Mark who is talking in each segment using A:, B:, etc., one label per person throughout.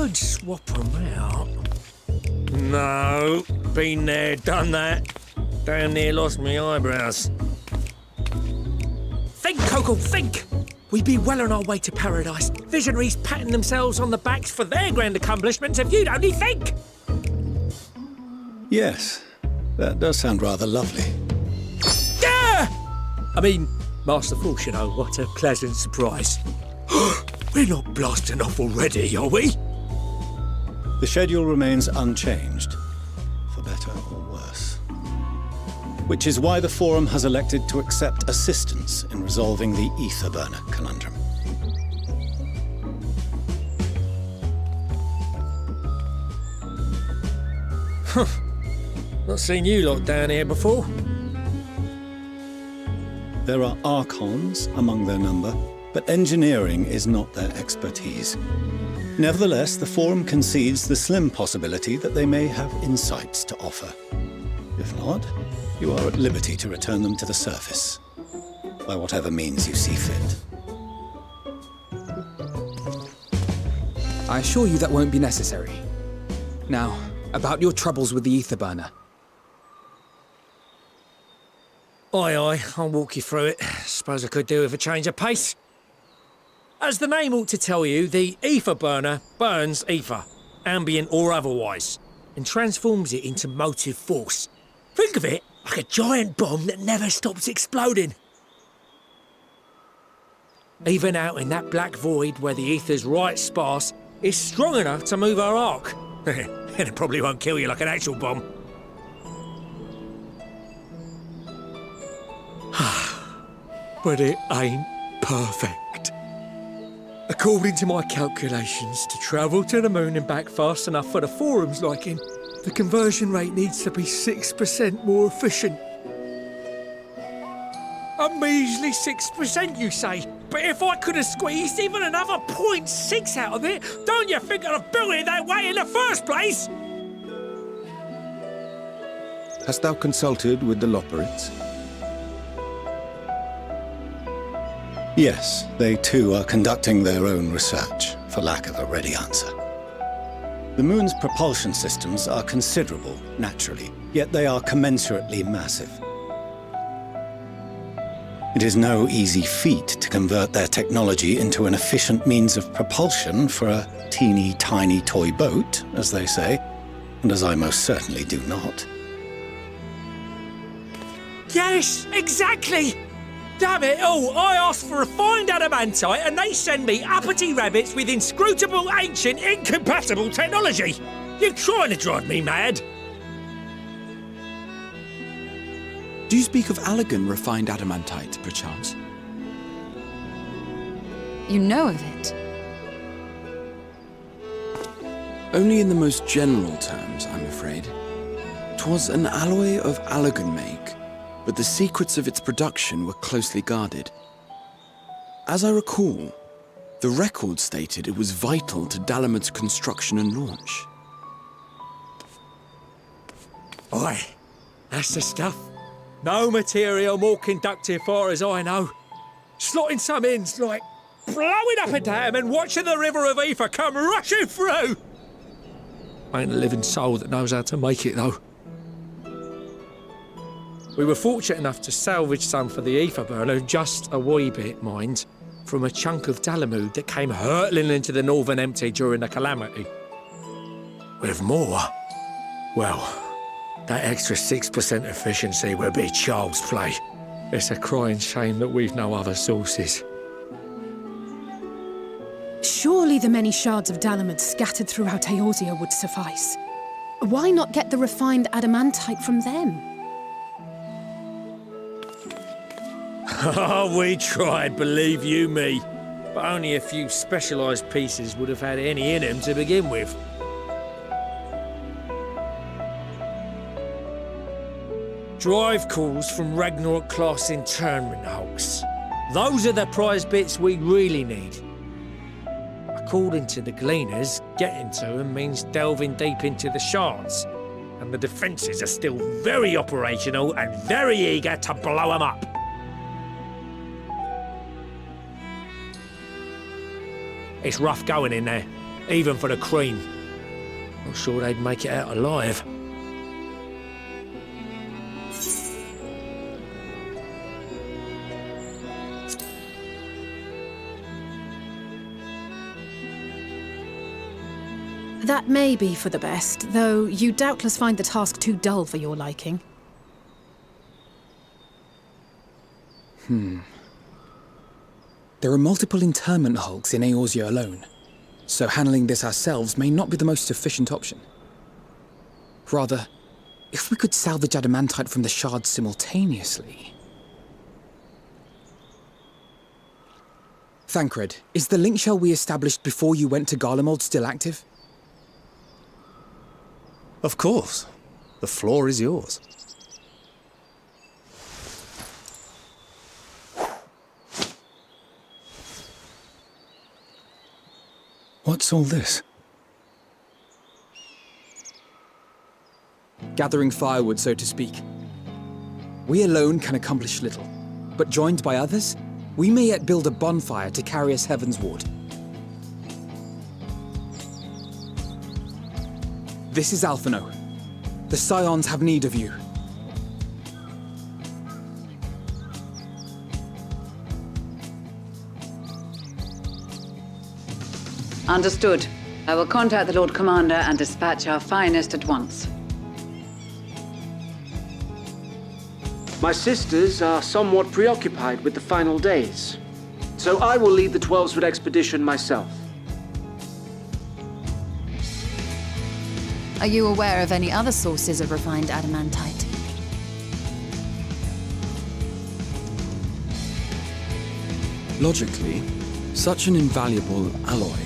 A: could swap them out. No, been there, done that. Damn near lost me eyebrows. Think, Coco, think! We'd be well on our way to paradise. Visionaries patting themselves on the backs for their grand accomplishments if you'd only think!
B: Yes, that does sound rather lovely.
A: Yeah! I mean, Master Force, you know, what a pleasant surprise. We're not blasting off already, are we?
B: The schedule remains unchanged, for better or worse. Which is why the Forum has elected to accept assistance in resolving the ether burner conundrum.
A: Not seen you lot down here before.
B: There are Archons among their number, but engineering is not their expertise. Nevertheless, the Forum concedes the slim possibility that they may have insights to offer. If not, you are at liberty to return them to the surface, by whatever means you see fit.
C: I assure you that won't be necessary. Now, about your troubles with the ether burner.
A: Aye, aye, I'll walk you through it. Suppose I could do with a change of pace. As the name ought to tell you, the ether burner burns ether, ambient or otherwise, and transforms it into motive force. Think of it like a giant bomb that never stops exploding. Even out in that black void where the ether's right sparse, it's strong enough to move our arc. And it probably won't kill you like an actual bomb. But it ain't perfect. According to my calculations, to travel to the moon and back fast enough for the Forum's liking, the conversion rate needs to be 6% more efficient. A measly 6%, you say? But if I could have squeezed even another 0.6 out of it, don't you think I'd have built it that way in the first place?
D: Hast thou consulted with the Loperites?
B: Yes, they too are conducting their own research, for lack of a ready answer. The moon's propulsion systems are considerable, naturally, yet they are commensurately massive. It is no easy feat to convert their technology into an efficient means of propulsion for a teeny tiny toy boat, as they say, and as I most certainly do not.
A: Yes, exactly! Damn it all, I asked for refined adamantite and they send me uppity rabbits with inscrutable, ancient, incompatible technology! You're trying to drive me mad!
E: Do you speak of Allegan refined adamantite, perchance?
F: You know of it?
E: Only in the most general terms, I'm afraid. 'Twas an alloy of Allegan make, but the secrets of its production were closely guarded. As I recall, the record stated it was vital to Dalamud's construction and launch.
A: Aye, that's the stuff. No material more conductive far as I know. Slotting some ends like blowing up a dam and watching the river of ether come rushing through. Ain't a living soul that knows how to make it though. We were fortunate enough to salvage some for the ether burner, just a wee bit, mind, from a chunk of Dalamud that came hurtling into the Northern Empty during the calamity. With more, well, that extra 6% efficiency would be child's play. It's a crying shame that we've no other sources.
G: Surely the many shards of Dalamud scattered throughout Eorzea would suffice. Why not get the refined adamantite from them?
A: Oh, we tried, believe you me. But only a few specialised pieces would have had any in them to begin with. Drive calls from Ragnarok-class internment hulks. Those are the prize bits we really need. According to the Gleaners, getting to them means delving deep into the shards. And the defences are still very operational and very eager to blow them up. It's rough going in there. even for the cream. Not sure they'd make it out alive.
G: That may be for the best, though you doubtless find the task too dull for your liking.
C: There are multiple internment hulks in Eorzea alone, so handling this ourselves may not be the most efficient option. Rather, if we could salvage adamantite from the shards simultaneously... Thancred, is the link shell we established before you went to Garlemald still active?
F: Of course. The floor is yours.
B: What's all this?
C: Gathering firewood, so to speak. We alone can accomplish little, but joined by others, we may yet build a bonfire to carry us heavensward. This is Alphino. The Scions have need of you.
H: Understood. I will contact the Lord Commander and dispatch our finest at once.
I: My sisters are somewhat preoccupied with the final days, so I will lead the 12-foot expedition myself.
J: Are you aware of any other sources of refined adamantite?
E: Logically, such an invaluable alloy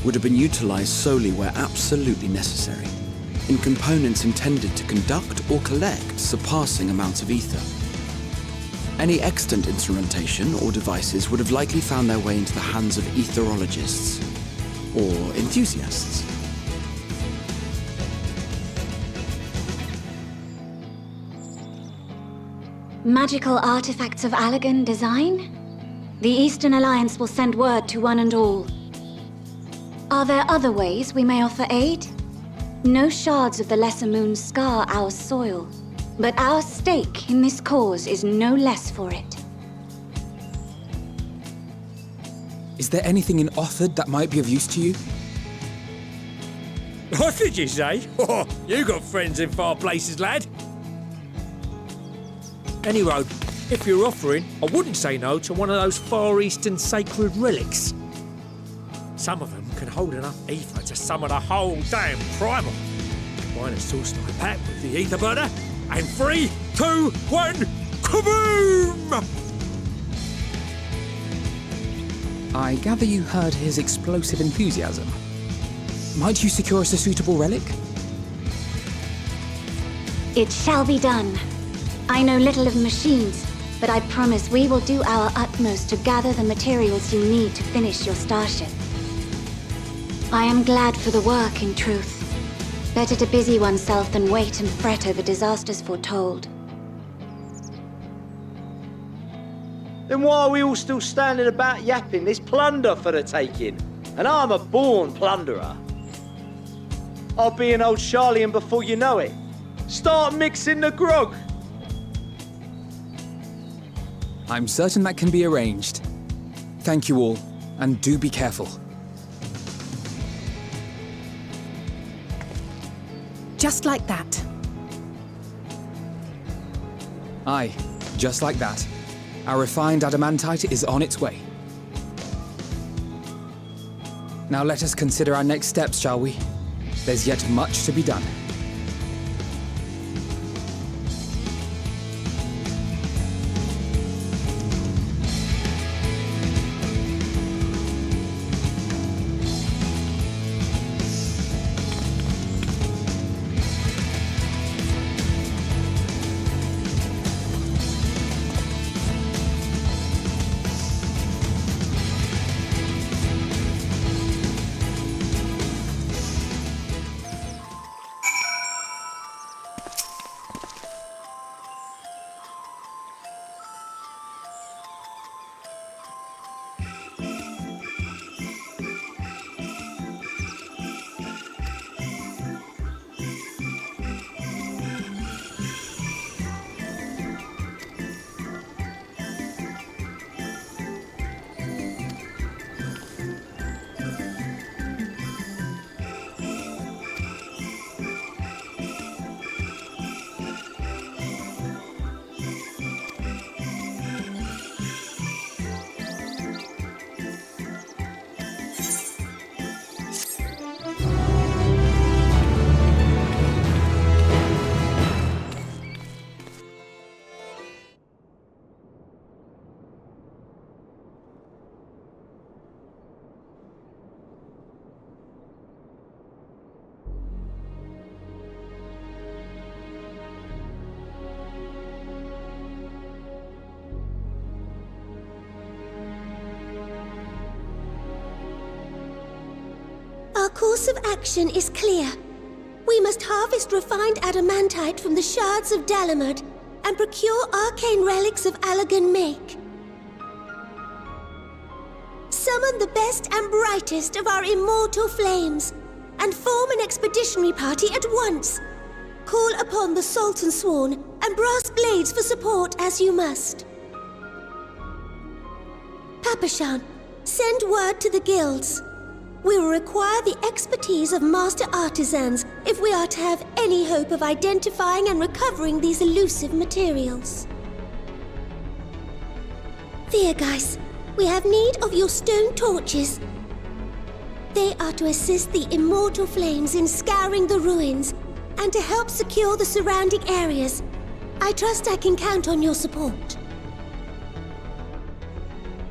E: would have been utilized solely where absolutely necessary, in components intended to conduct or collect surpassing amounts of ether. Any extant instrumentation or devices would have likely found their way into the hands of etherologists or enthusiasts.
K: Magical artifacts of Allagan design? The Eastern Alliance will send word to one and all. Are there other ways we may offer aid? No shards of the Lesser Moon scar our soil, but our stake in this cause is no less for it.
C: Is there anything in Othard that might be of use to you?
A: What did you say? Oh, you got friends in far places, lad. Any road, if you're offering, I wouldn't say no to one of those Far Eastern sacred relics. Some of them can hold enough ether to summon the whole damn primal. Combine a source line pack with the ether burner, and 3, 2, 1, kaboom!
C: I gather you heard his explosive enthusiasm. Might you secure us a suitable relic?
K: It shall be done. I know little of machines, but I promise we will do our utmost to gather the materials you need to finish your starship. I am glad for the work, in truth. Better to busy oneself than wait and fret over disasters foretold.
I: Then why are we all still standing about yapping? There's plunder for the taking, and I'm a born plunderer. I'll be an old Charlian before you know it. Start mixing the grog.
C: I'm certain that can be arranged. Thank you all, and do be careful.
G: Just like that.
C: Aye, just like that. Our refined adamantite is on its way. Now let us consider our next steps, shall we? There's yet much to be done.
L: course of action is clear. We must harvest refined adamantite from the shards of Dalamud and procure arcane relics of Allagan make. Summon the best and brightest of our immortal flames and form an expeditionary party at once. Call upon the Sultan Sworn and Brass Blades for support as you must. Papashan, send word to the guilds. We will require the expertise of master artisans if we are to have any hope of identifying and recovering these elusive materials. Thiergeist, we have need of your stone torches. They are to assist the immortal flames in scouring the ruins and to help secure the surrounding areas. I trust I can count on your support.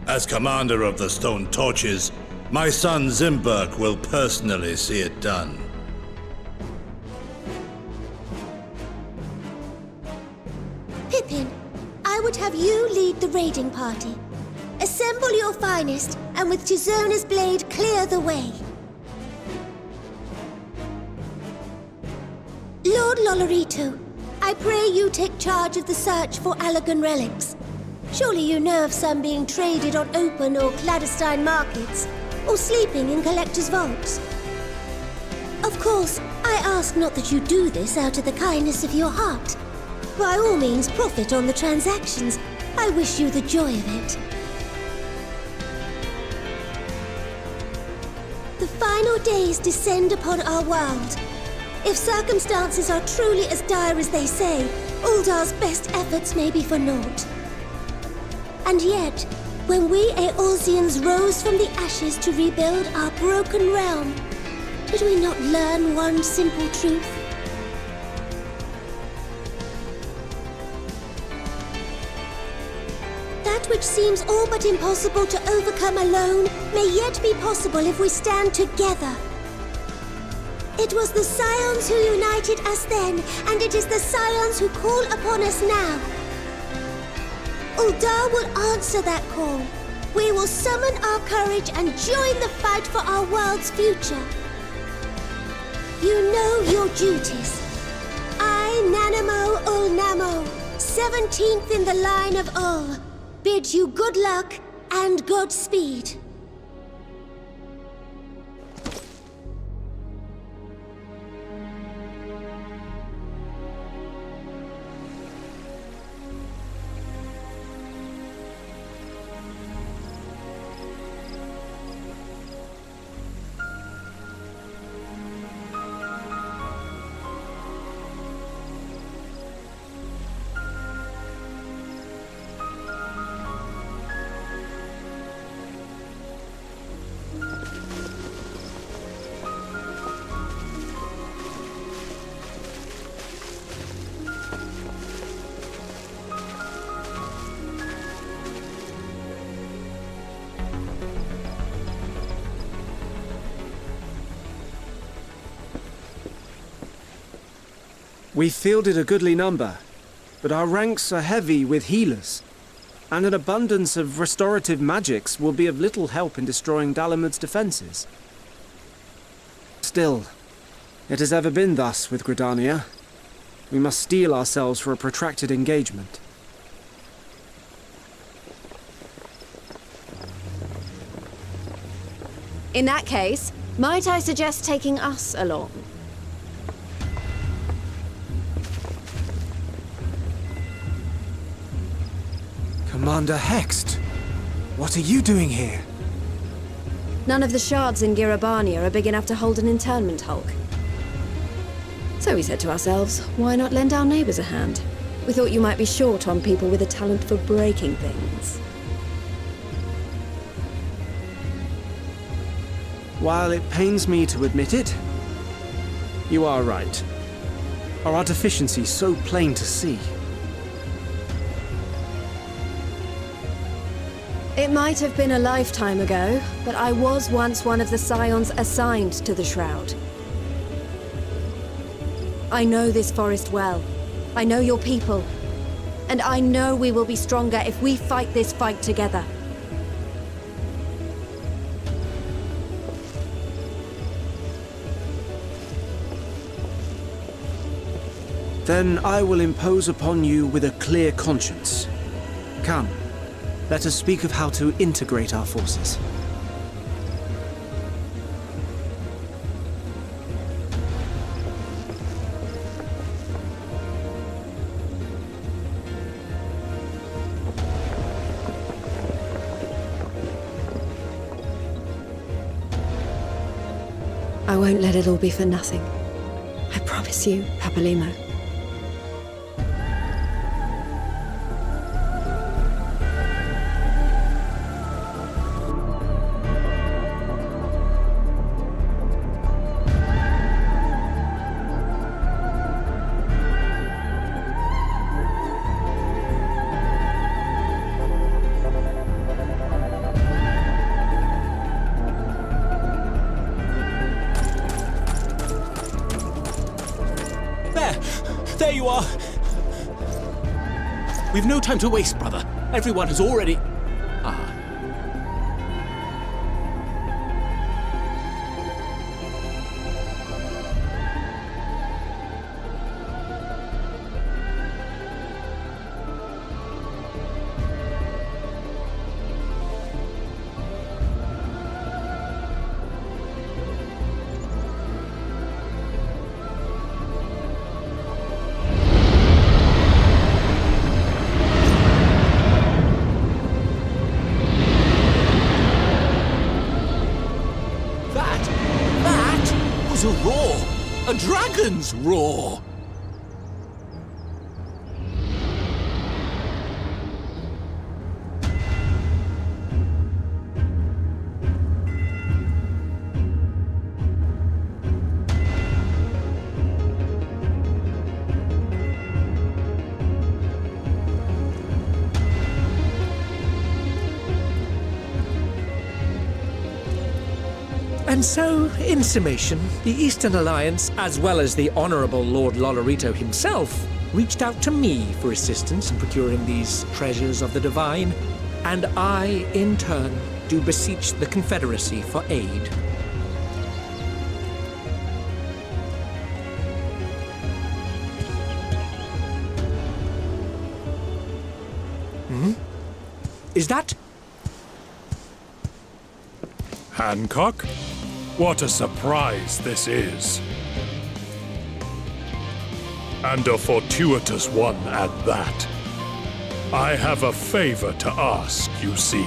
M: As commander of the Stone Torches, my son Zimberk will personally see it done.
L: Pippin, I would have you lead the raiding party. Assemble your finest, and with Chizona's blade, clear the way. Lord Lolorito, I pray you take charge of the search for Allagan relics. Surely you know of some being traded on open or clandestine markets, or sleeping in collectors' vaults. Of course, I ask not that you do this out of the kindness of your heart. By all means, profit on the transactions. I wish you the joy of it. The final days descend upon our world. If circumstances are truly as dire as they say, Uldar's best efforts may be for naught. And yet, when we Eorzeans rose from the ashes to rebuild our broken realm, did we not learn one simple truth? That which seems all but impossible to overcome alone may yet be possible if we stand together. It was the Scions who united us then, and it is the Scions who call upon us now. Uldar will answer that call. We will summon our courage and join the fight for our world's future. You know your duties. I, Nanamo Ulnamo, 17th in the line of Ul, bid you good luck and Godspeed.
F: We've fielded a goodly number, but our ranks are heavy with healers, and an abundance of restorative magics will be of little help in destroying Dalamud's defenses. Still, it has ever been thus with Gridania. We must steel ourselves for a protracted engagement.
N: In that case, might I suggest taking us along?
F: Commander Hext, what are you doing here?
N: None of the shards in Girabania are big enough to hold an internment hulk. So we said to ourselves, why not lend our neighbors a hand? We thought you might be short on people with a talent for breaking things.
F: While it pains me to admit it, you are right. Our deficiency so plain to see.
N: It might have been a lifetime ago, but I was once one of the Scions assigned to the Shroud. I know this forest well. I know your people. And I know we will be stronger if we fight this fight together.
F: Then I will impose upon you with a clear conscience. Come, let us speak of how to integrate our forces.
N: I won't let it all be for nothing. I promise you, Papalimo.
O: There you are! We've no time to waste, brother. Everyone has already... Ah. A roar! A dragon's roar!
A: And so, in summation, the Eastern Alliance, as well as the Honourable Lord Lolorito himself, reached out to me for assistance in procuring these treasures of the divine, and I, in turn, do beseech the Confederacy for aid. Is that...
P: Hancock? What a surprise this is. And a fortuitous one at that. I have a favor to ask, you see.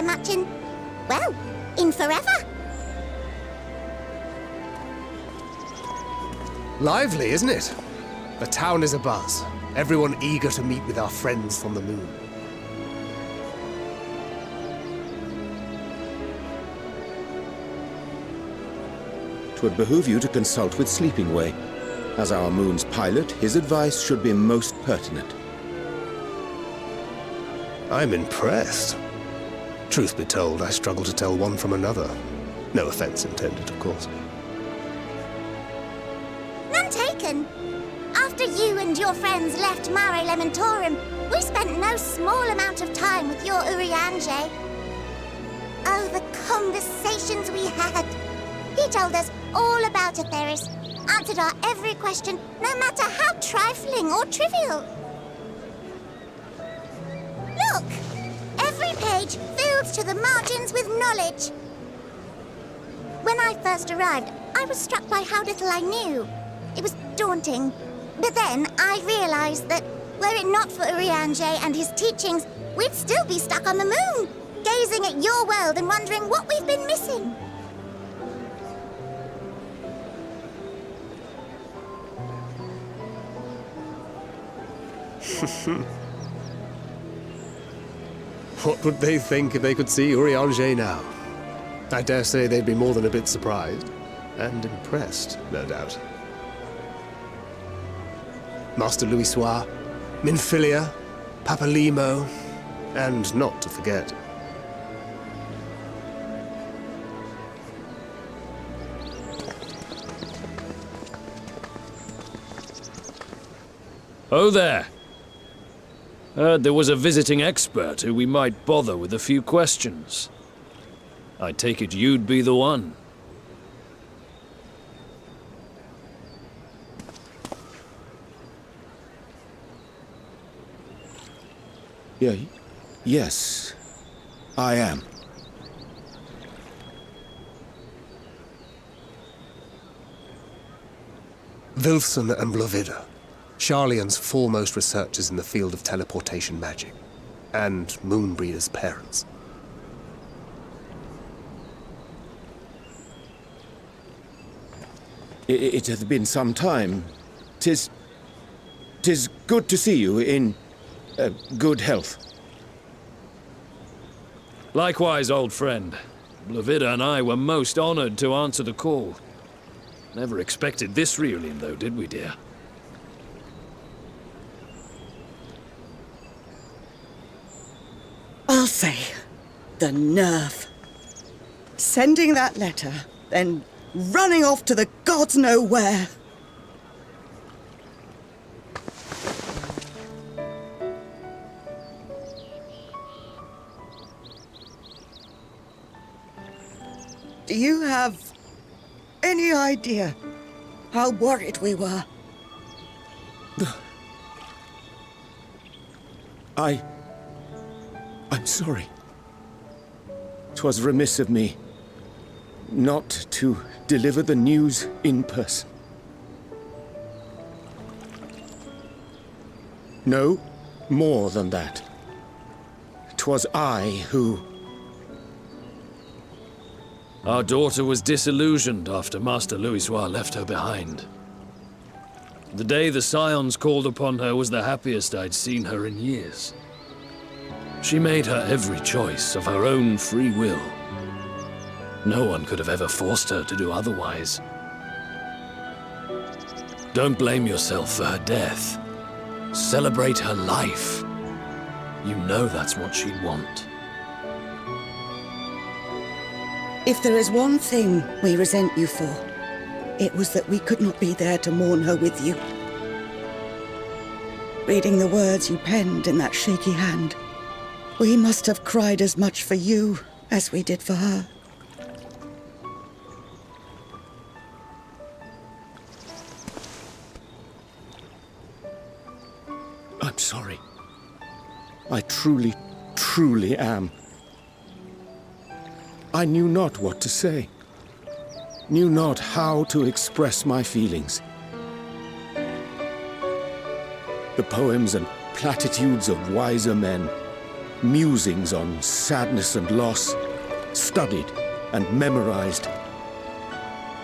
L: so much in, well, in forever.
Q: Lively, isn't it? The town is abuzz. Everyone eager to meet with our friends from the moon.
D: Twould behoove you to consult with Sleeping Way. As our moon's pilot, his advice should be most pertinent.
Q: I'm impressed. Truth be told, I struggle to tell one from another. No offense intended, of course.
L: None taken. After you and your friends left Mare Elementorum, we spent no small amount of time with your Urianger. Oh, the conversations we had. He told us all about Atheris, answered our every question, no matter how trifling or trivial. Look! Every page filled to the margins with knowledge. When I first arrived, I was struck by how little I knew. It was daunting. But then I realized that, were it not for Urianger and his teachings, we'd still be stuck on the moon, gazing at your world and wondering what we've been missing.
Q: What would they think if they could see Urianger now? I dare say they'd be more than a bit surprised. And impressed, no doubt. Master Louisoix, Minfilia, Papalimo, and not to forget.
R: Oh there! Heard there was a visiting expert who we might bother with a few questions. I take it you'd be the one.
D: Yes, I am.
Q: Wilson and Blovida, Sharlayan's foremost researchers in the field of teleportation magic, and Moonbreeder's parents.
D: It hath been some time. 'Tis good to see you in good health.
R: Likewise, old friend. Blovida and I were most honored to answer the call. Never expected this reunion, though, did we, dear?
S: I'll say, the nerve. Sending that letter, then running off to the gods know where. Do you have any idea how worried we were?
D: I'm sorry. 'Twas remiss of me not to deliver the news in person. No, more than that. 'Twas I who...
R: Our daughter was disillusioned after Master Louisoix left her behind. The day the Scions called upon her was the happiest I'd seen her in years. She made her every choice of her own free will. No one could have ever forced her to do otherwise. Don't blame yourself for her death. Celebrate her life. You know that's what she'd want.
S: If there is one thing we resent you for, it was that we could not be there to mourn her with you. Reading the words you penned in that shaky hand, we must have cried as much for you as we did for her.
D: I'm sorry. I truly, truly am. I knew not what to say, knew not how to express my feelings. The poems and platitudes of wiser men, musings on sadness and loss, studied and memorized,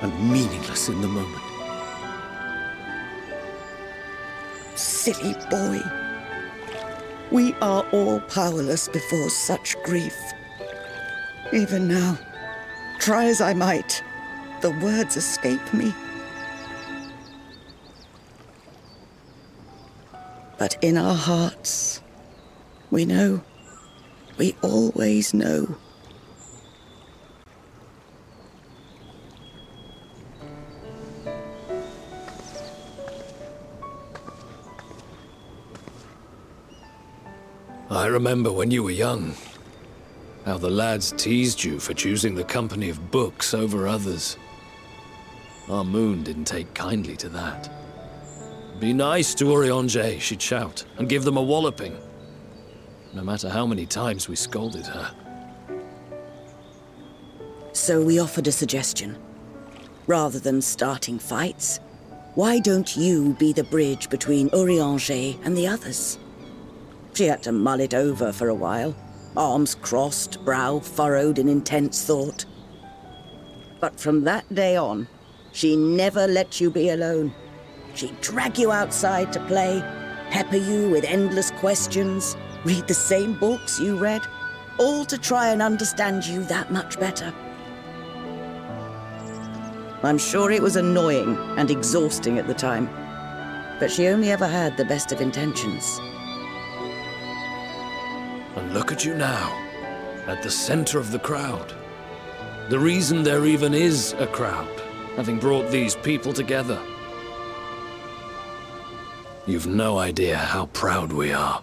D: and meaningless in the moment.
S: Silly boy. We are all powerless before such grief. Even now, try as I might, the words escape me. But in our hearts, we know, we always know.
R: I remember when you were young, how the lads teased you for choosing the company of books over others. Our moon didn't take kindly to that. Be nice to Urianger, she'd shout, and give them a walloping, no matter how many times we scolded her.
S: So we offered a suggestion. Rather than starting fights, why don't you be the bridge between Urianger and the others? She had to mull it over for a while, arms crossed, brow furrowed in intense thought. But from that day on, she never let you be alone. She'd drag you outside to play, pepper you with endless questions, read the same books you read, all to try and understand you that much better. I'm sure it was annoying and exhausting at the time, but she only ever had the best of intentions.
R: And look at you now, at the center of the crowd. The reason there even is a crowd, having brought these people together. You've no idea how proud we are.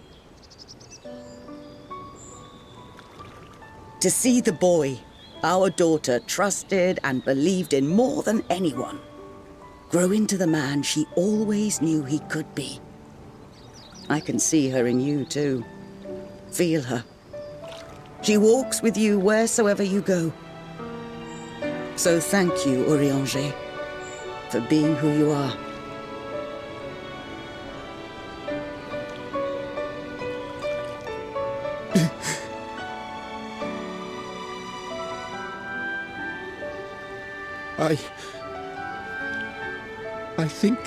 S: To see the boy, our daughter, trusted and believed in more than anyone, grow into the man she always knew he could be. I can see her in you too. Feel her. She walks with you wheresoever you go. So thank you, Urianger, for being who you are.
D: I think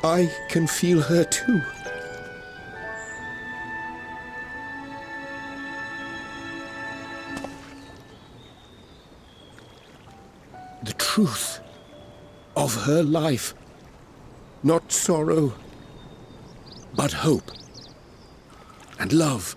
D: I can feel her too. The truth of her life. Not sorrow, but hope and love.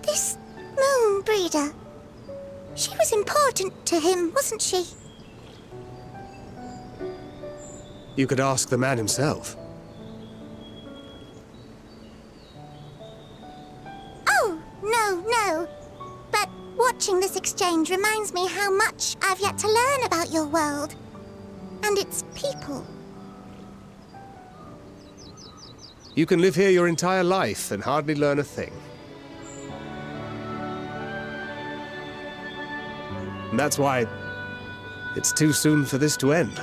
L: This moon breeder. She was important to him, wasn't she?
Q: You could ask the man himself.
L: Oh, no. But watching this exchange reminds me how much I've yet to learn about your world. And its people.
Q: You can live here your entire life and hardly learn a thing. And that's why it's too soon for this to end.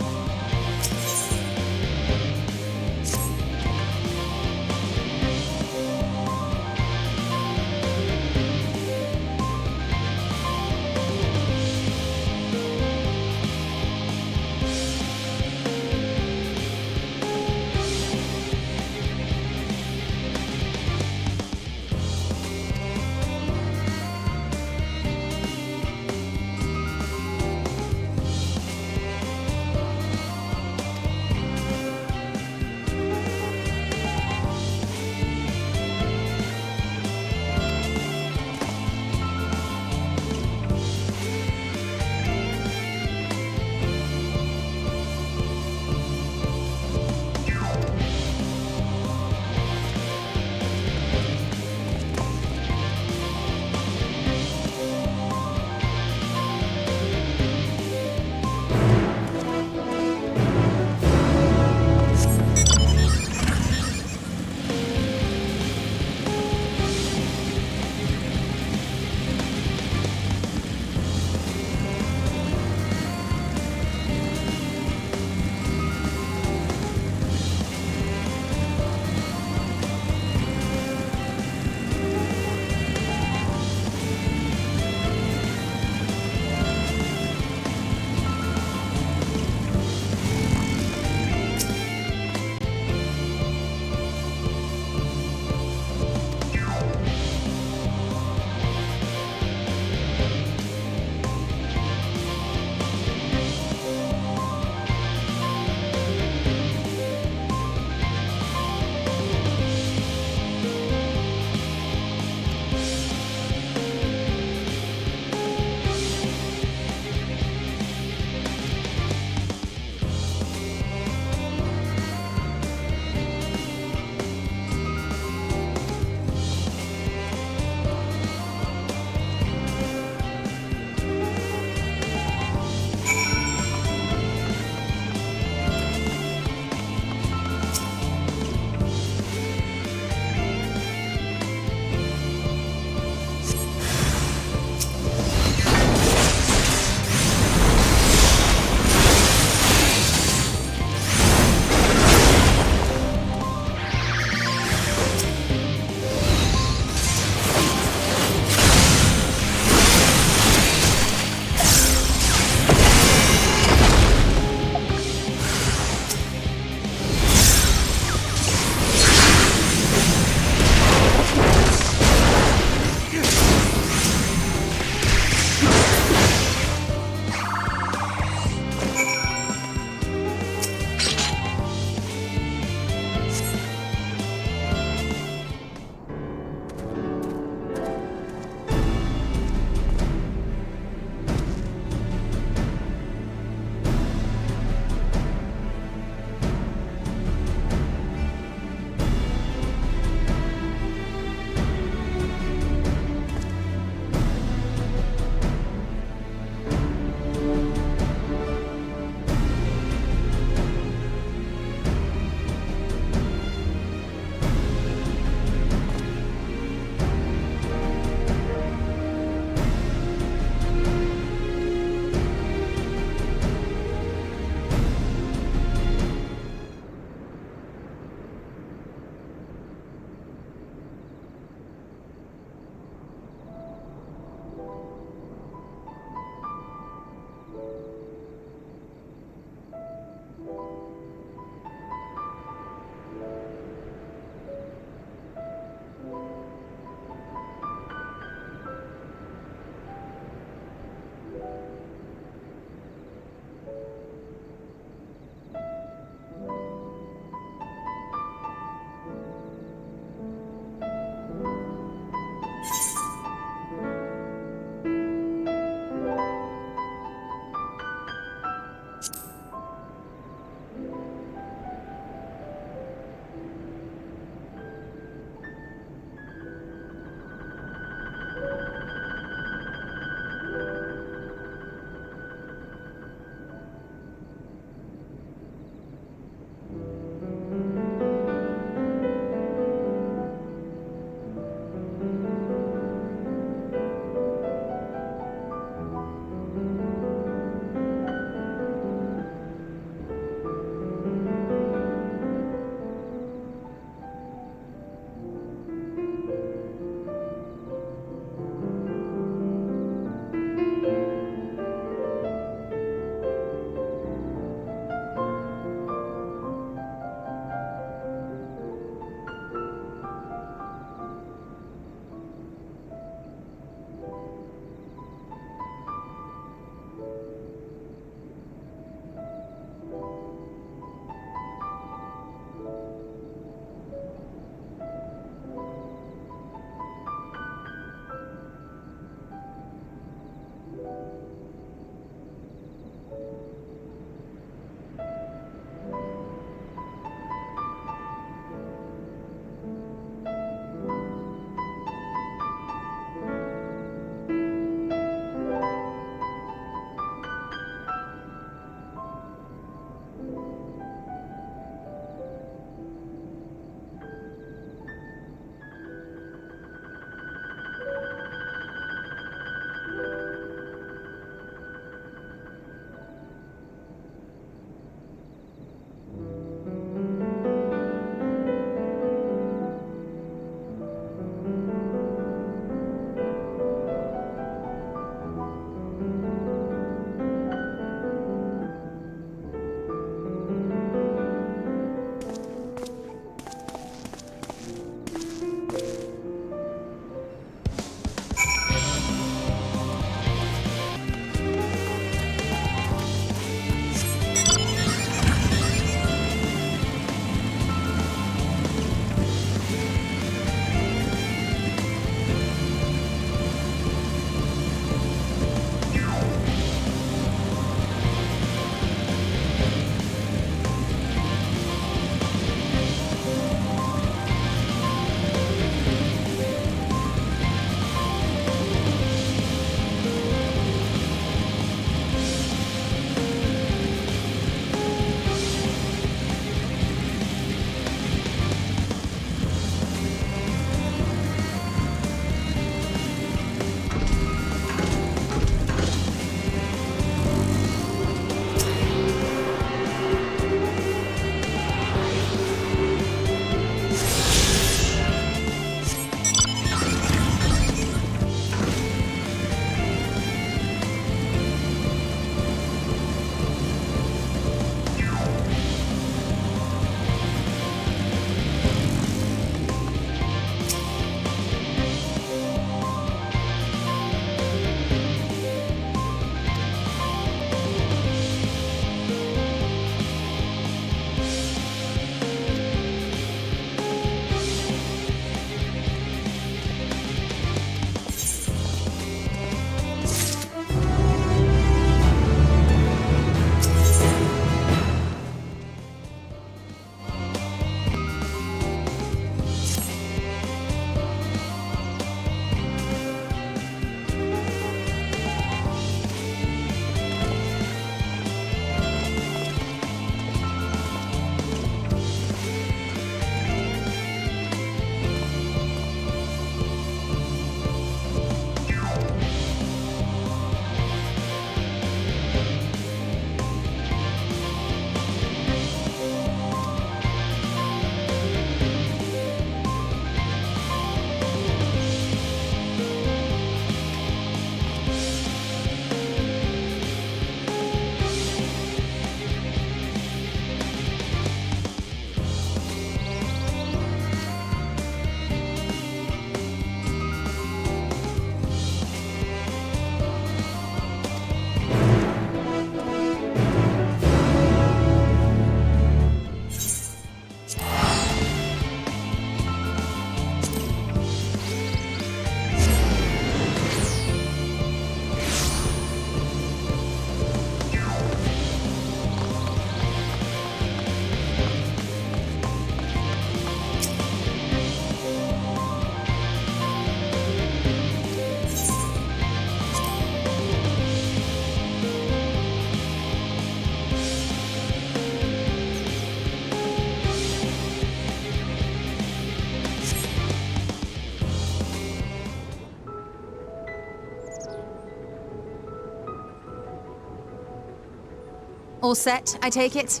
J: All set, I take it?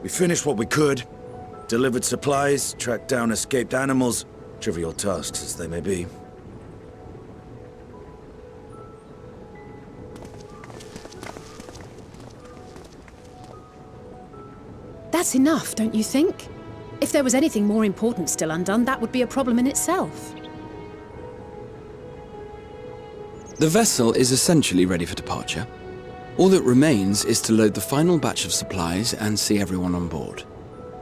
T: We finished what we could. Delivered supplies, tracked down escaped animals. Trivial tasks as they may be.
G: That's enough, don't you think? If there was anything more important still undone, that would be a problem in itself.
E: The vessel is essentially ready for departure. All that remains is to load the final batch of supplies and see everyone on board.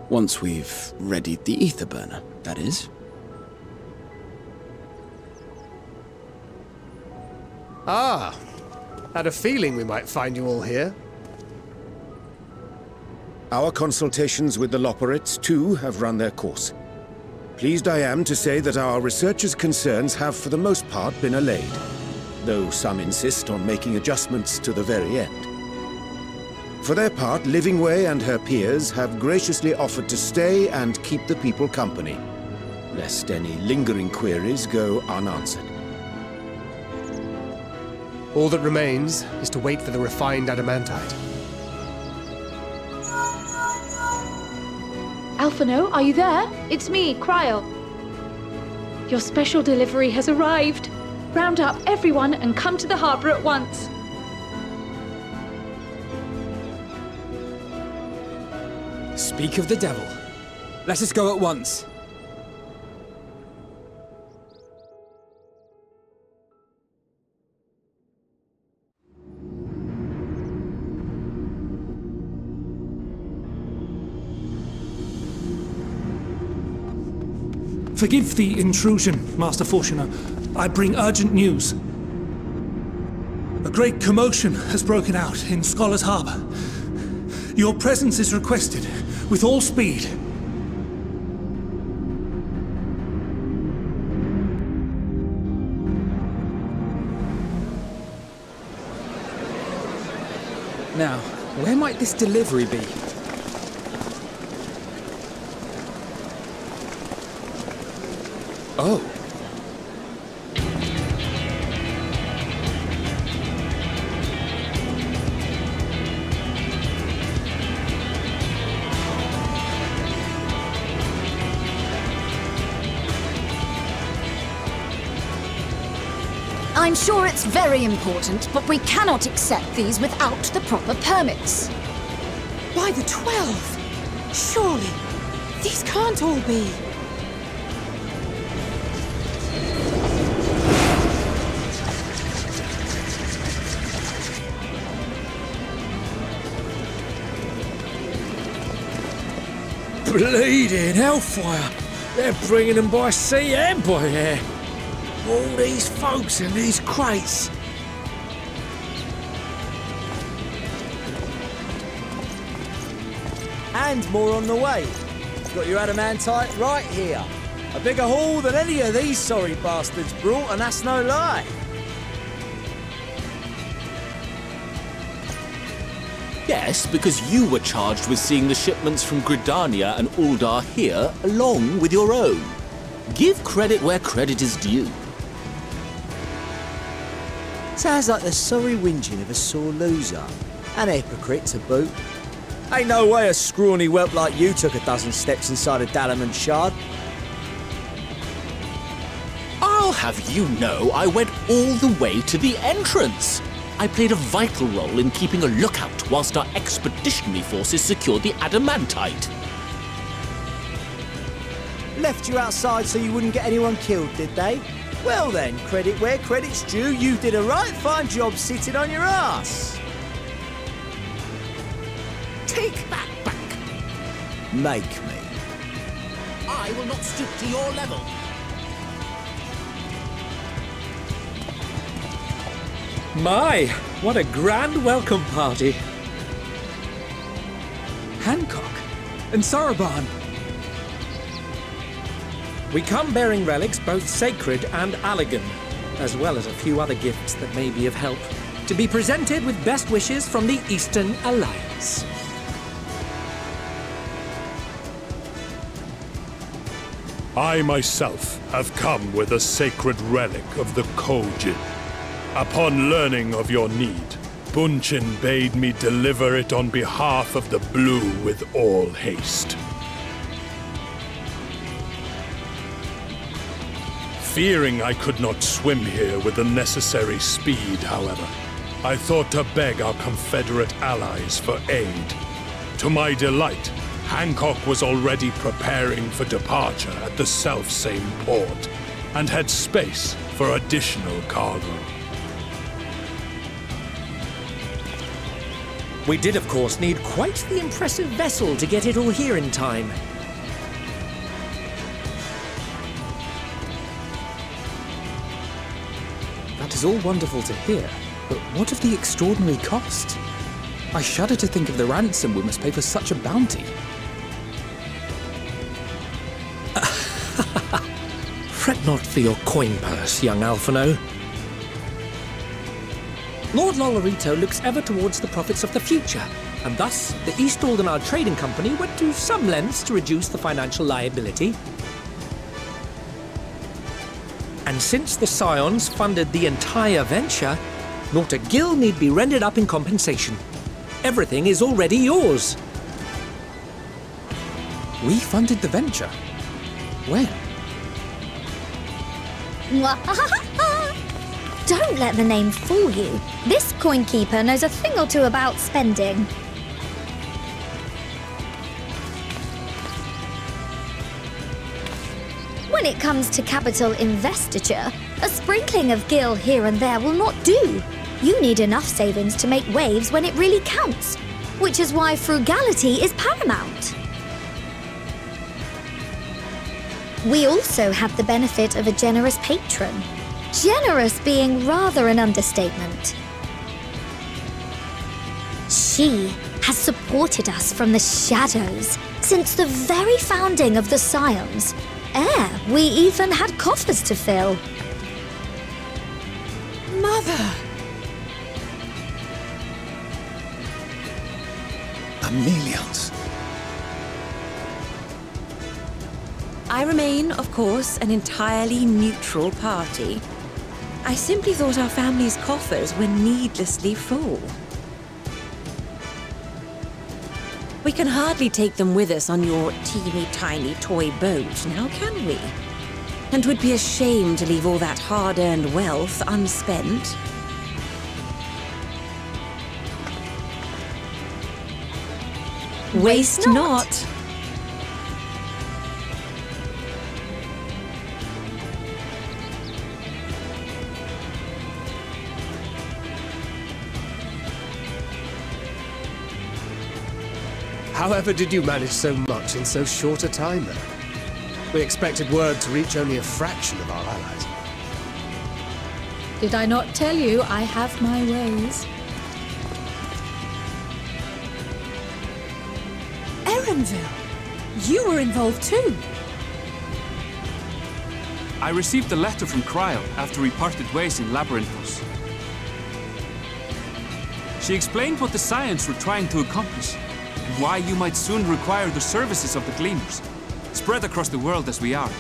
E: Once we've readied the ether burner, that is.
Q: Ah, had a feeling we might find you all here.
D: Our consultations with the Loporrits, too, have run their course. Pleased I am to say that our researchers' concerns have for the most part been allayed, though some insist on making adjustments to the very end. For their part, Livingway and her peers have graciously offered to stay and keep the people company, lest any lingering queries go unanswered.
Q: All that remains is to wait for the refined adamantite.
U: Alphino, are you there? It's me, Cryo. Your special delivery has arrived. Round up everyone and come to the harbour at once.
C: Speak of the devil. Let us go at once.
V: Forgive the intrusion, Master Fortuner. I bring urgent news. A great commotion has broken out in Scholar's Harbour. Your presence is requested, with all speed.
C: Now, where might this delivery be? Oh.
W: I'm sure it's very important, but we cannot accept these without the proper permits.
G: By the 12! Surely, these can't all be.
A: Bleeding hellfire! They're bringing them by sea and by air. All these folks in these crates.
I: And more on the way. Got your adamantite right here. A bigger haul than any of these sorry bastards brought, and that's no lie.
O: Yes, because you were charged with seeing the shipments from Gridania and Uldar here, along with your own. Give credit where credit is due.
I: Sounds like the sorry whinging of a sore loser. An hypocrite to boot. Ain't no way a scrawny whelp like you took a dozen steps inside a Dalamant shard.
O: I'll have you know I went all the way to the entrance. I played a vital role in keeping a lookout whilst our expeditionary forces secured the adamantite.
I: Left you outside so you wouldn't get anyone killed, did they? Well then, credit where credit's due, you did a right fine job sitting on your ass.
O: Take that back.
I: Make me.
O: I will not stoop to your level.
A: My, what a grand welcome party.
C: Hancock and Saraban.
A: We come bearing relics both sacred and Allegan, as well as a few other gifts that may be of help, to be presented with best wishes from the Eastern Alliance.
P: I myself have come with a sacred relic of the Kojin. Upon learning of your need, Bunchin bade me deliver it on behalf of the Blue with all haste. Fearing I could not swim here with the necessary speed, however, I thought to beg our Confederate allies for aid. To my delight, Hancock was already preparing for departure at the self-same port, and had space for additional cargo.
A: We did, of course, need quite the impressive vessel to get it all here in time.
C: That is all wonderful to hear, but what of the extraordinary cost? I shudder to think of the ransom we must pay for such a bounty.
A: Fret not for your coin purse, young Alphino. Lord Lolorito looks ever towards the profits of the future, and thus the East Aldernard Trading Company went to some lengths to reduce the financial liability. And since the Scions funded the entire venture, not a gill need be rendered up in compensation. Everything is already yours.
C: We funded the venture? When?
B: Don't let the name fool you. This coin keeper knows a thing or two about spending. When it comes to capital investiture, a sprinkling of gil here and there will not do. You need enough savings to make waves when it really counts, which is why frugality is paramount. We also have the benefit of a generous patron. Generous being rather an understatement. She has supported us from the shadows since the very founding of the Scions. Ere we even had coffers to fill.
C: Mother! Amelios.
H: I remain, of course, an entirely neutral party. I simply thought our family's coffers were needlessly full. We can hardly take them with us on your teeny-tiny toy boat, now can we? And would be ashamed to leave all that hard-earned wealth unspent. Waste not.
Q: However did you manage so much in so short a time, then? We expected word to reach only a fraction of our allies.
G: Did I not tell you I have my ways? Erenville, you were involved too.
K: I received a letter from Cryo after we parted ways in Labyrinthos. She explained what the Scions were trying to accomplish, and why you might soon require the services of the Gleaners, spread across the world as we are.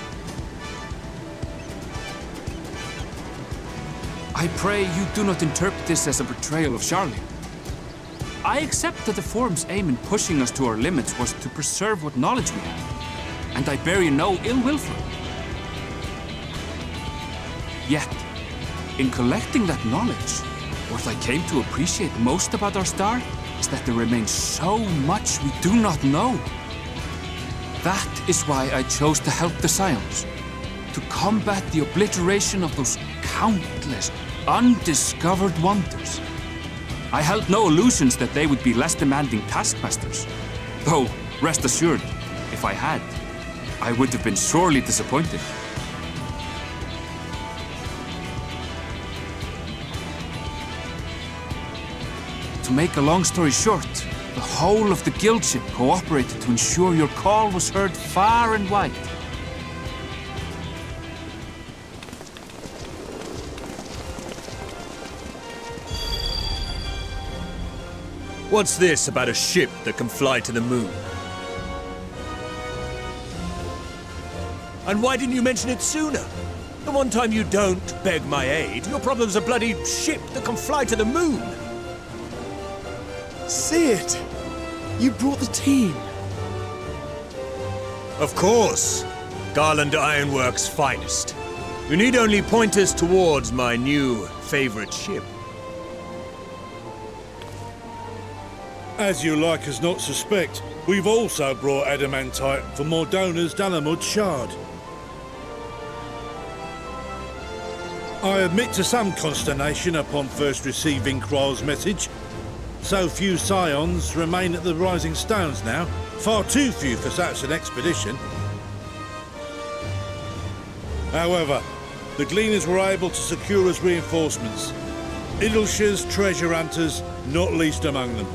K: I pray you do not interpret this as a betrayal of Charlie. I accept that the Forum's aim in pushing us to our limits was to preserve what knowledge we have, and I bear you no ill will for it. Yet, in collecting that knowledge, what I came to appreciate most about our star is that there remains so much we do not know. That is why I chose to help the Scions, to combat the obliteration of those countless, undiscovered wonders. I held no illusions that they would be less demanding taskmasters. Though, rest assured, if I had, I would have been sorely disappointed. To make a long story short, the whole of the guildship cooperated to ensure your call was heard far and wide.
X: What's this about a ship that can fly to the moon? And why didn't you mention it sooner? The one time you don't beg my aid, your problem's a bloody ship that can fly to the moon.
E: See it! You brought the team.
X: Of course. Garland Ironworks' finest. You need only point us towards my new favorite ship.
F: As you like us not suspect, we've also brought adamantite for Mordona's Dalamud shard. I admit to some consternation upon first receiving Kryle's message. So few scions remain at the Rising Stones now. Far too few for such an expedition. However, the Gleaners were able to secure us reinforcements. Idleshires, treasure hunters, not least among them.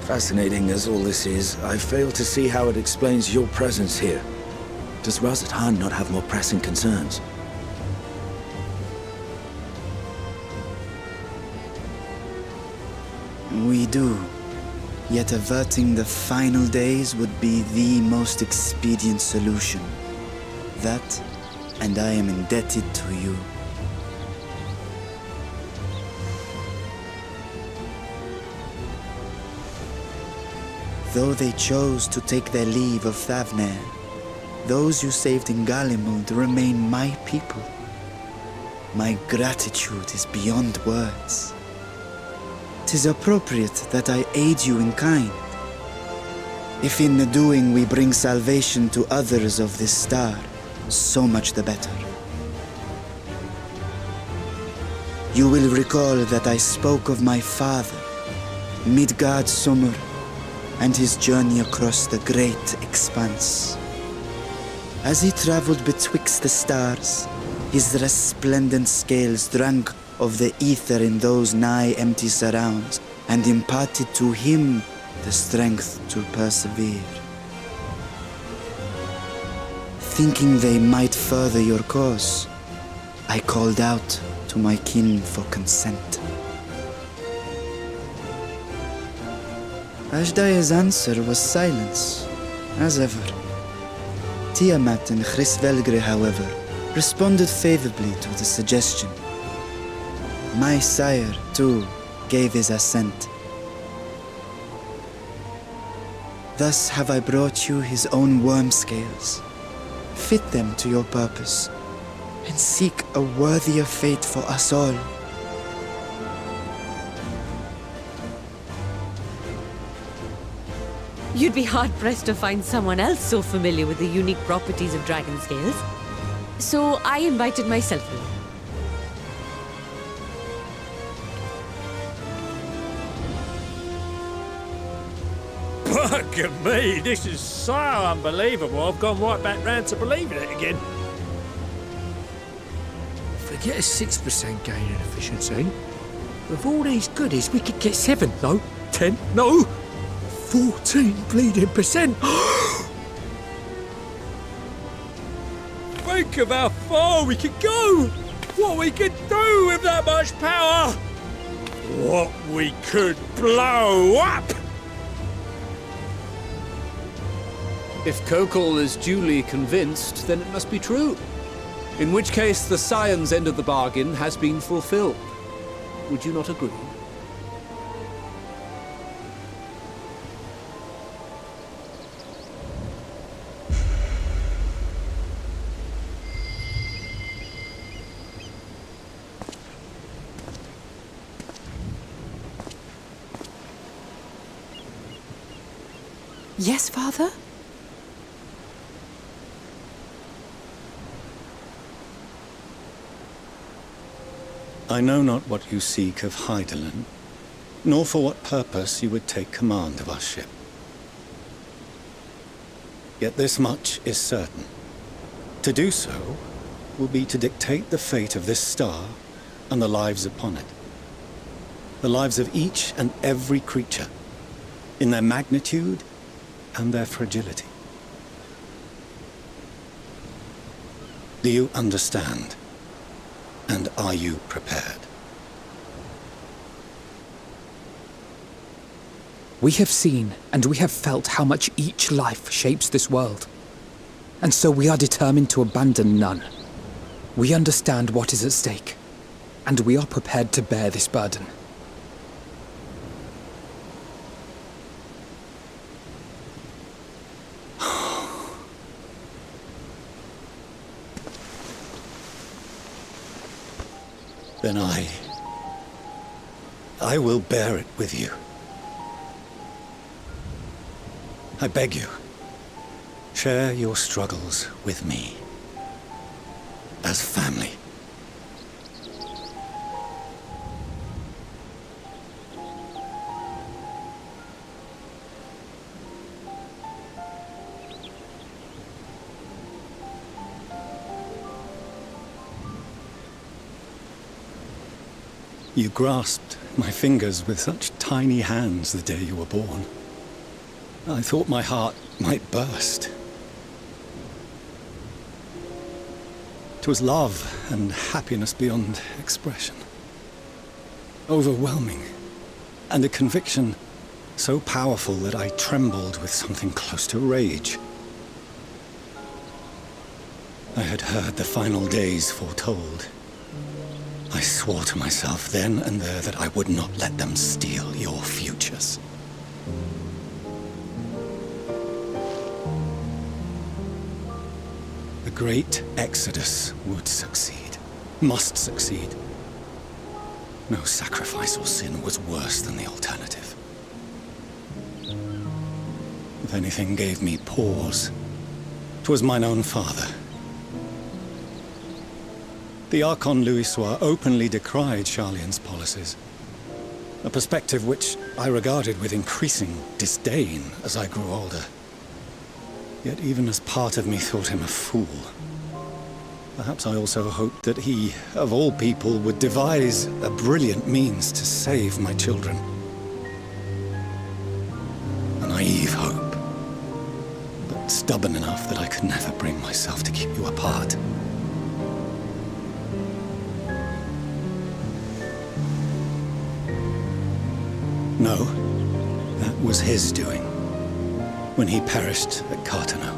T: Fascinating as all this is, I fail to see how it explains your presence here. Does Razat not have more pressing concerns?
M: We do. Yet averting the final days would be the most expedient solution. That, and I am indebted to you. Though they chose to take their leave of Thavnair, those you saved in Galimund remain my people. My gratitude is beyond words. 'Tis appropriate that I aid you in kind. If in the doing we bring salvation to others of this star, so much the better. You will recall that I spoke of my father, Midgard Summer, and his journey across the great expanse. As he traveled betwixt the stars, his resplendent scales drank of the ether in those nigh empty surrounds, and imparted to him the strength to persevere. Thinking they might further your cause, I called out to my kin for consent. Ashdai's answer was silence, as ever. Tiamat and Hrisvelgre, however, responded favorably to the suggestion. My sire, too, gave his assent. Thus have I brought you his own worm scales. Fit them to your purpose, and seek a worthier fate for us all.
H: You'd be hard-pressed to find someone else so familiar with the unique properties of dragon scales. So I invited myself along.
A: Bugger me, this is so unbelievable. I've gone right back round to believing it again. Forget a 6% gain in efficiency. With all these goodies, we could get 7, no, 10, no, 14 bleeding percent. Think of how far we could go. What we could do with that much power. What we could blow up.
N: If Kokol is duly convinced, then it must be true. In which case, the Scion's end of the bargain has been fulfilled. Would you not agree?
G: Yes, Father?
R: I know not what you seek of Hydaelyn, nor for what purpose you would take command of our ship. Yet this much is certain. To do so will be to dictate the fate of this star and the lives upon it. The lives of each and every creature, in their magnitude and their fragility. Do you understand? And are you prepared?
C: We have seen and we have felt how much each life shapes this world. And so we are determined to abandon none. We understand what is at stake, and we are prepared to bear this burden.
R: Then I will bear it with you. I beg you, share your struggles with me. As family. You grasped my fingers with such tiny hands the day you were born. I thought my heart might burst. 'Twas love and happiness beyond expression. Overwhelming, and a conviction so powerful that I trembled with something close to rage. I had heard the final days foretold. I swore to myself then and there that I would not let them steal your futures. The great Exodus would succeed, must succeed. No sacrifice or sin was worse than the alternative. If anything gave me pause, 'twas mine own father. The Archon Louisoix openly decried Charlian's policies, a perspective which I regarded with increasing disdain as I grew older. Yet even as part of me thought him a fool. Perhaps I also hoped that he, of all people, would devise a brilliant means to save my children. A naive hope, but stubborn enough that I could never bring myself to keep you apart. No, that was his doing, when he perished at Cartano.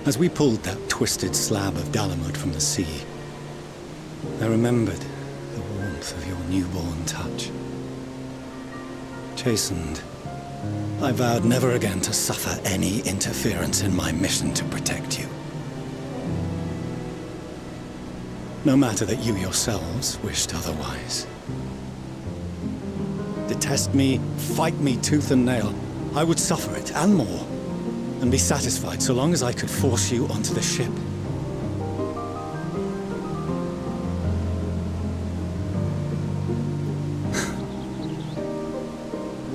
R: As we pulled that twisted slab of Dalamud from the sea, I remembered the warmth of your newborn touch. Chastened, I vowed never again to suffer any interference in my mission to protect you. No matter that you yourselves wished otherwise. Detest me, fight me tooth and nail, I would suffer it, and more, and be satisfied so long as I could force you onto the ship.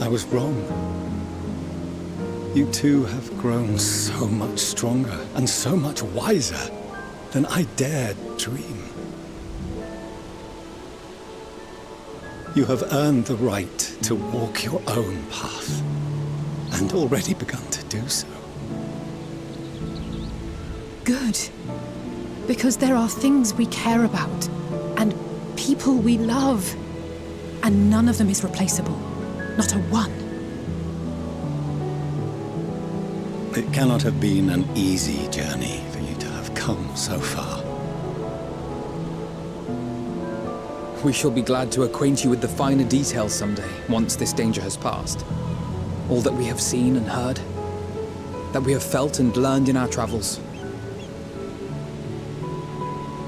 R: I was wrong. You two have grown so much stronger and so much wiser than I dared dream. You have earned the right to walk your own path, and already begun to do so.
G: Good. Because there are things we care about, and people we love, and none of them is replaceable. Not a one.
R: It cannot have been an easy journey for you to have come so far.
C: We shall be glad to acquaint you with the finer details someday, once this danger has passed. All that we have seen and heard, that we have felt and learned in our travels.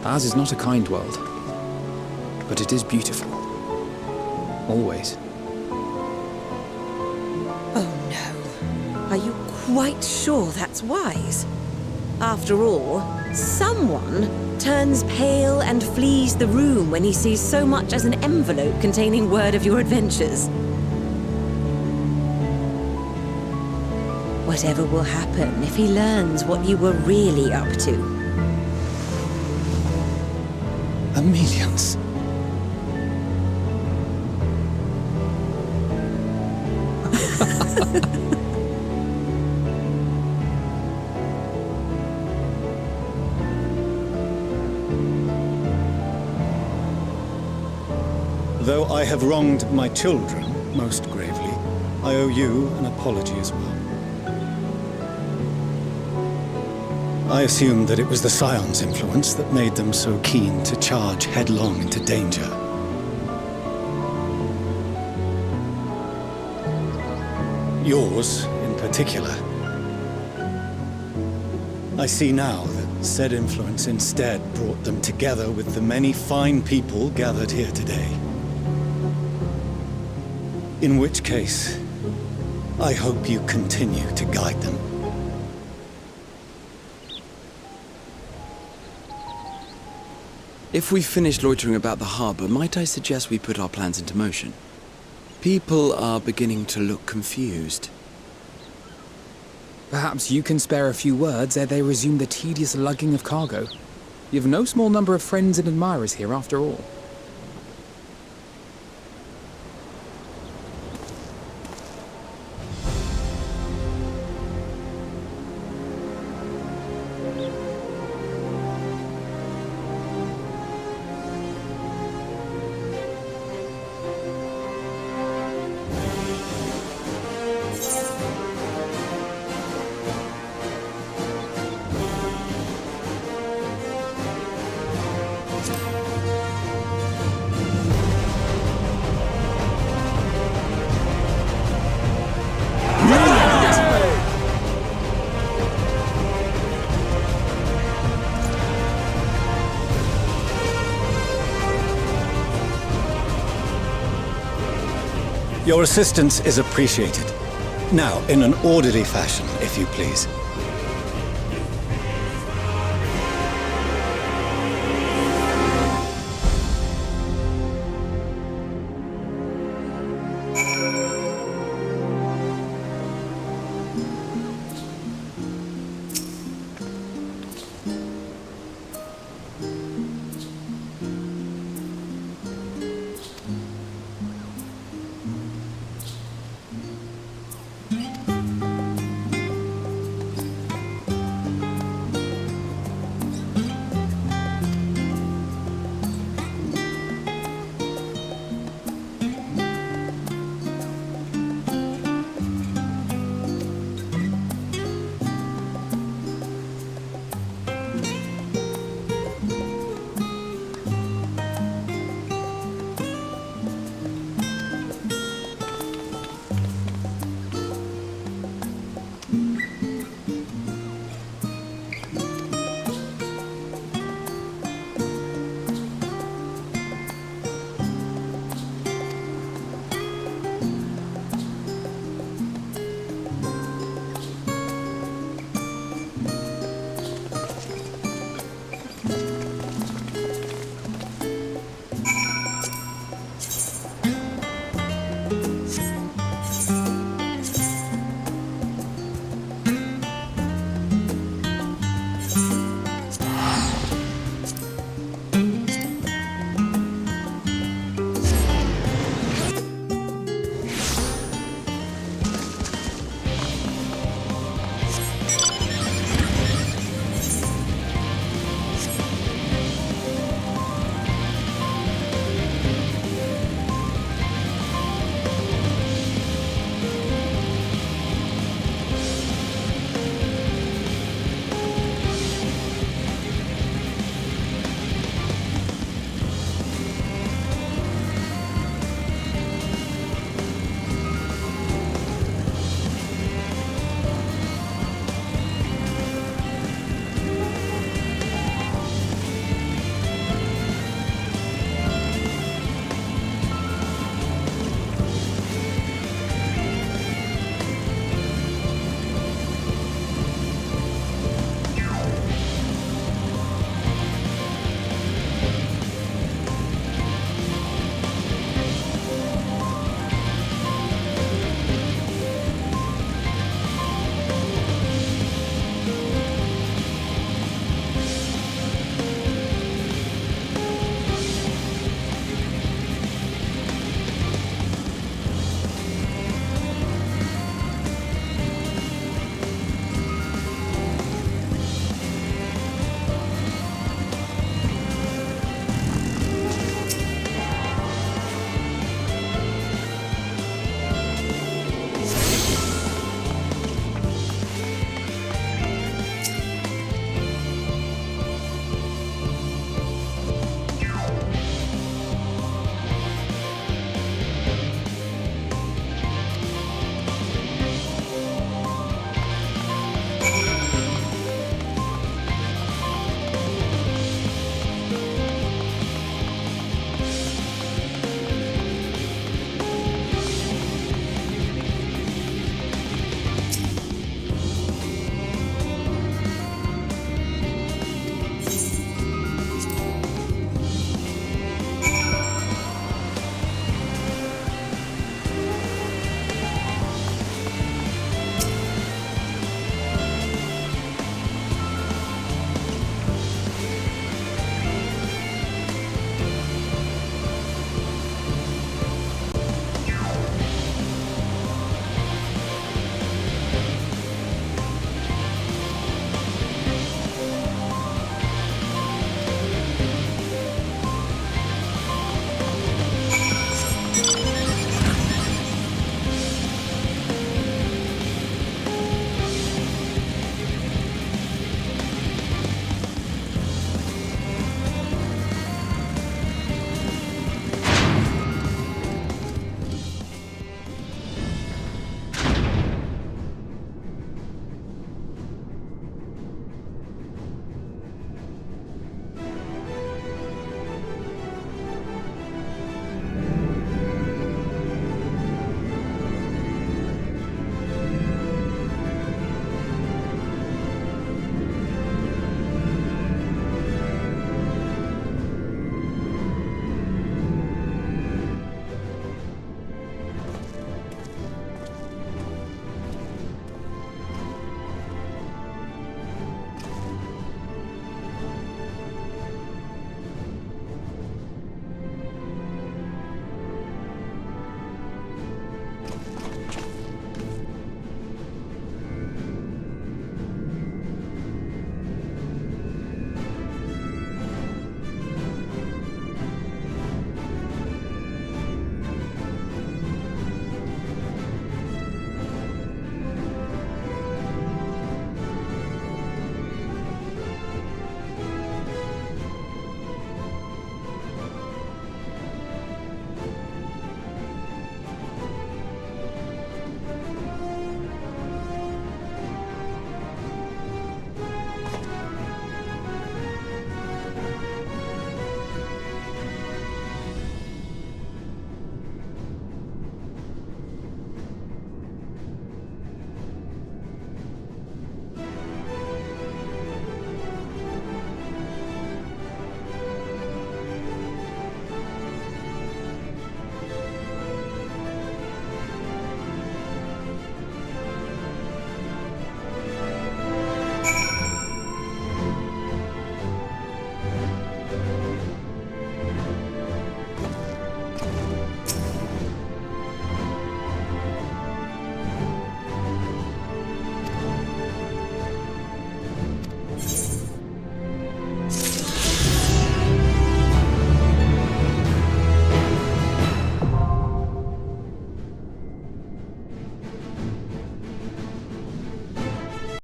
C: Ours is not a kind world, but it is beautiful. Always.
H: Oh no. Are you quite sure that's wise? After all, someone turns pale and flees the room when he sees so much as an envelope containing word of your adventures. Whatever will happen if he learns what you were really up to?
R: Amelians. Though I have wronged my children most gravely, I owe you an apology as well. I assumed that it was the Scion's influence that made them so keen to charge headlong into danger. Yours, in particular. I see now that said influence instead brought them together with the many fine people gathered here today. In which case, I hope you continue to guide them.
E: If we've finished loitering about the harbor, might I suggest we put our plans into motion? People are beginning to look confused.
C: Perhaps you can spare a few words ere they resume the tedious lugging of cargo. You've no small number of friends and admirers here after all.
R: Your assistance is appreciated. Now, in an orderly fashion, if you please.